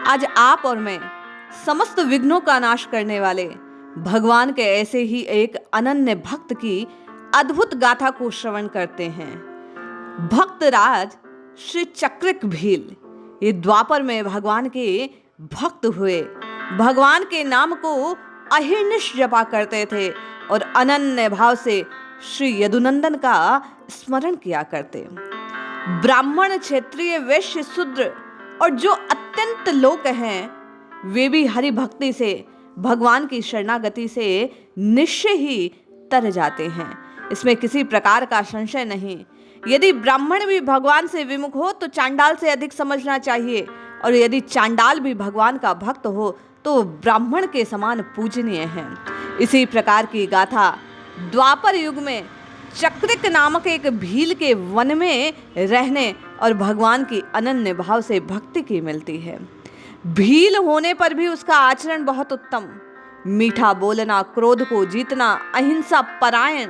आज आप और मैं समस्त विघ्नों का नाश करने वाले भगवान के ऐसे ही एक अनन्य भक्त की अद्भुत गाथा को श्रवण करते हैं। भक्त राज श्री चक्रिक भील ये द्वापर में भगवान के भक्त हुए। भगवान के नाम को अहिर्निश जपा करते थे और अनन्य भाव से श्री यदुनंदन का स्मरण किया करते। ब्राह्मण, क्षत्रिय, वैश्य, शूद्र और जो अत्यंत लोक हैं वे भी हरि भक्ति से, भगवान की शरणागति से निश्चय ही तर जाते हैं। इसमें किसी प्रकार का संशय नहीं। यदि ब्राह्मण भी भगवान से विमुख हो तो चांडाल से अधिक समझना चाहिए, और यदि चांडाल भी भगवान का भक्त हो तो ब्राह्मण के समान पूजनीय है। इसी प्रकार की गाथा द्वापर युग में चक्रिक नामक एक भील के वन में रहने और भगवान की अनन्य भाव से भक्ति की मिलती है। भील होने पर भी उसका आचरण बहुत उत्तम, मीठा बोलना, क्रोध को जीतना, अहिंसा परायण,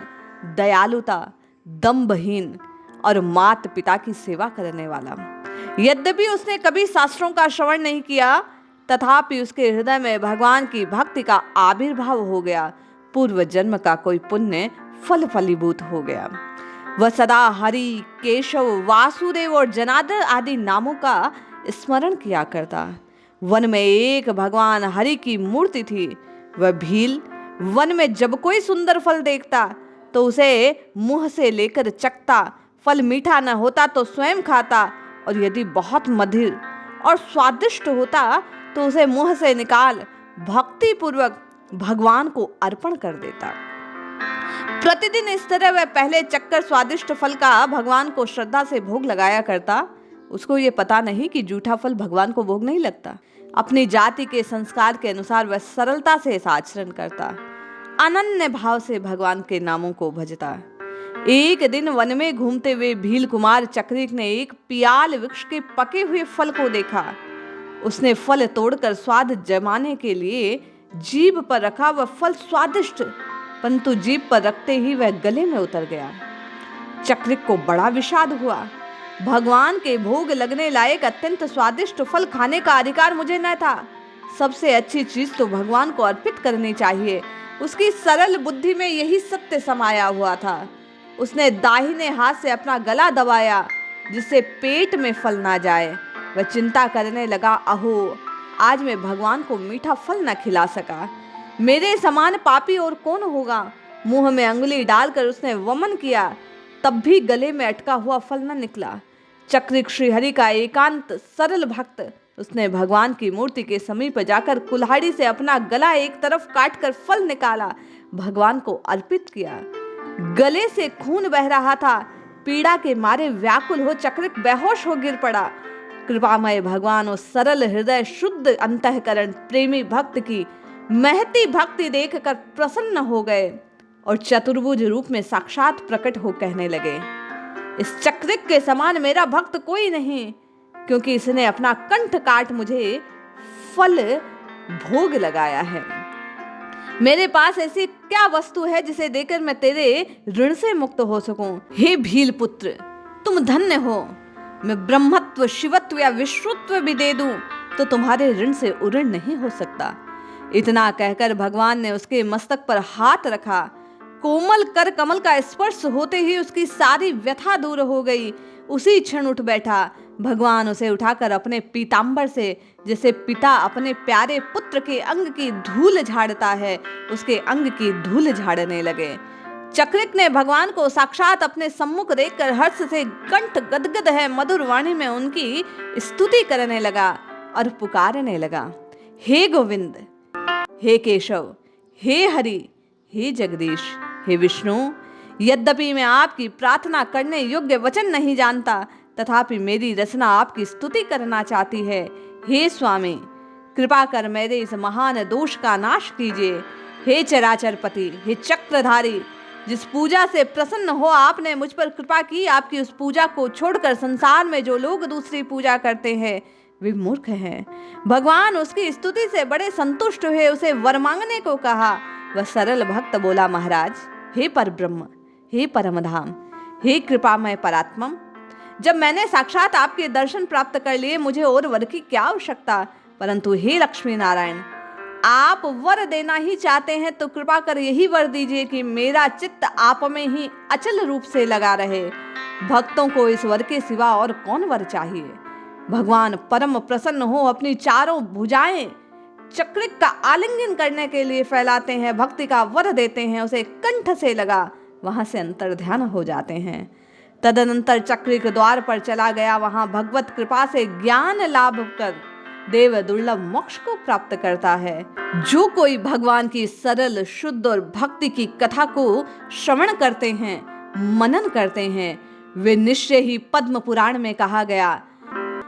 दयालुता, दंभहीन और माता पिता की सेवा करने वाला। यद्यपि उसने कभी शास्त्रों का श्रवण नहीं किया, तथापि उसके हृदय में भगवान की भक्ति का आविर्भाव हो गया। पूर्व जन्म का कोई पुण्य फल फलीभूत हो गया। वह सदा हरि, केशव, वासुदेव और जनार्दन आदि नामों का स्मरण किया करता। वन में एक भगवान हरि की मूर्ति थी। वह भील वन में जब कोई सुंदर फल देखता तो उसे मुंह से लेकर चखता। फल मीठा न होता तो स्वयं खाता, और यदि बहुत मधुर और स्वादिष्ट होता तो उसे मुंह से निकाल भक्ति पूर्वक भगवान को अर्पण कर देता। प्रतिदिन इस तरह वह पहले चक्कर स्वादिष्ट फल का भगवान को श्रद्धा से भोग लगाया करता। उसको ये पता नहीं कि जूठा फल भगवान को भोग नहीं लगता। अपनी जाति के संस्कार के अनुसार वह सरलता से इस आचरण करता, अनन्य भाव से भगवान के नामों को भजता। एक दिन वन में घूमते हुए भील कुमार चक्रिक ने एक पियाल वृक्ष के पके हुए फल को देखा। उसने फल तोड़कर स्वाद जमाने के लिए जीभ पर रखा। वह फल स्वादिष्ट, परंतु जीभ पर रखते ही वह गले में उतर गया। चक्रिक को बड़ा विषाद हुआ। भगवान के भोग लगने लायक अत्यंत स्वादिष्ट फल खाने का अधिकार मुझे न था। सबसे अच्छी चीज तो भगवान को अर्पित करनी चाहिए। उसकी सरल बुद्धि में यही सत्य समाया हुआ था। उसने दाहिने हाथ से अपना गला दबाया जिससे पेट में फल ना जाए। वह चिंता करने लगा, अहो आज मैं भगवान को मीठा फल न खिला सका। मेरे समान पापी और कौन होगा। मुंह में अंगुली डालकर उसने वमन किया, तब भी गले में अटका हुआ फल न निकला। चक्रिक श्रीहरि का एकांत सरल भक्त, उसने भगवान की मूर्ति के समीप जाकर कुल्हाड़ी से अपना गला एक तरफ काटकर फल निकाला, भगवान को अर्पित किया। गले से खून बह रहा था। पीड़ा के मारे व्याकुल हो चक्रिक बेहोश हो गिर पड़ा। कृपामय भगवान उस सरल हृदय, शुद्ध अंतःकरण प्रेमी भक्त की महती भक्ति देखकर प्रसन्न हो गए और चतुर्भुज रूप में साक्षात प्रकट हो कहने लगे, इस चक्रिक के समान मेरा भक्त कोई नहीं, क्योंकि इसने अपना कंठ काट मुझे फल भोग लगाया है। मेरे पास ऐसी क्या वस्तु है जिसे देकर मैं तेरे ऋण से मुक्त हो सकूं। हे भील पुत्र, तुम धन्य हो। मैं ब्रह्मत्व, शिवत्व या विश्वत्व भी दे दूं तो तुम्हारे ऋण से उऋण नहीं हो सकता। इतना कहकर भगवान ने उसके मस्तक पर हाथ रखा। कोमल कर कमल का स्पर्श होते ही उसकी सारी व्यथा दूर हो गई। उसी क्षण उठ बैठा। भगवान उसे उठाकर अपने पीतांबर से, जैसे पिता अपने प्यारे पुत्र के अंग की धूल झाड़ता है, उसके अंग की धूल झाड़ने लगे। चक्रिक ने भगवान को साक्षात अपने सम्मुख देखकर हर्ष से कंठ गदगद है मधुर वाणी में उनकी स्तुति करने लगा और पुकारने लगा, हे गोविंद, हे केशव, हे हरि, हे जगदीश, हे विष्णु। यद्यपि मैं आपकी प्रार्थना करने योग्य वचन नहीं जानता, तथापि मेरी रचना आपकी स्तुति करना चाहती है। हे स्वामी, कृपा कर मेरे इस महान दोष का नाश कीजिए। हे चराचरपति, हे चक्रधारी, जिस पूजा से प्रसन्न हो आपने मुझ पर कृपा की, आपकी उस पूजा को छोड़कर संसार में जो लोग दूसरी पूजा करते हैं वे मूर्ख हैं। भगवान उसकी स्तुति से बड़े संतुष्ट हुए, उसे वर मांगने को कहा। वह सरल भक्त बोला, महाराज, हे परब्रह्म, हे परमधाम, हे कृपामय परात्मम, जब मैंने साक्षात आपके दर्शन प्राप्त कर लिए, मुझे और वर की क्या आवश्यकता। परंतु हे लक्ष्मी नारायण, आप वर देना ही चाहते हैं तो कृपा कर यही वर दीजिए कि मेरा चित्त आप में ही अचल रूप से लगा रहे। भक्तों को इस वर के सिवा और कौन वर चाहिए। भगवान परम प्रसन्न हो अपनी चारों भुजाएं चक्रिक का आलिंगन करने के लिए फैलाते हैं, भक्ति का वर देते हैं, उसे कंठ से लगा वहां से अंतर्ध्यान हो जाते हैं। तदनंतर चक्रिक द्वार पर चला गया, वहां भगवत कृपा से ज्ञान लाभ कर देव दुर्लभ मोक्ष को प्राप्त करता है। जो कोई भगवान की सरल शुद्ध और भक्ति की कथा को श्रवण करते हैं, मनन करते हैं, वे निश्चय ही पद्म पुराण में कहा गया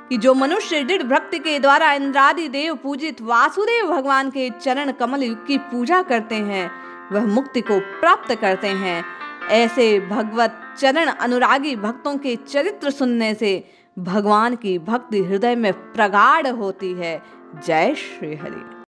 कि जो मनुष्य दृढ़ भक्ति के द्वारा इंद्रादि देव पूजित वासुदेव भगवान के चरण कमल की पूजा करते हैं, वह मुक्ति को प्राप्त करते हैं। ऐसे भगवत चरण अनुरागी भक्तों के चरित्र सुनने से भगवान की भक्ति हृदय में प्रगाढ़ होती है। जय श्री हरि।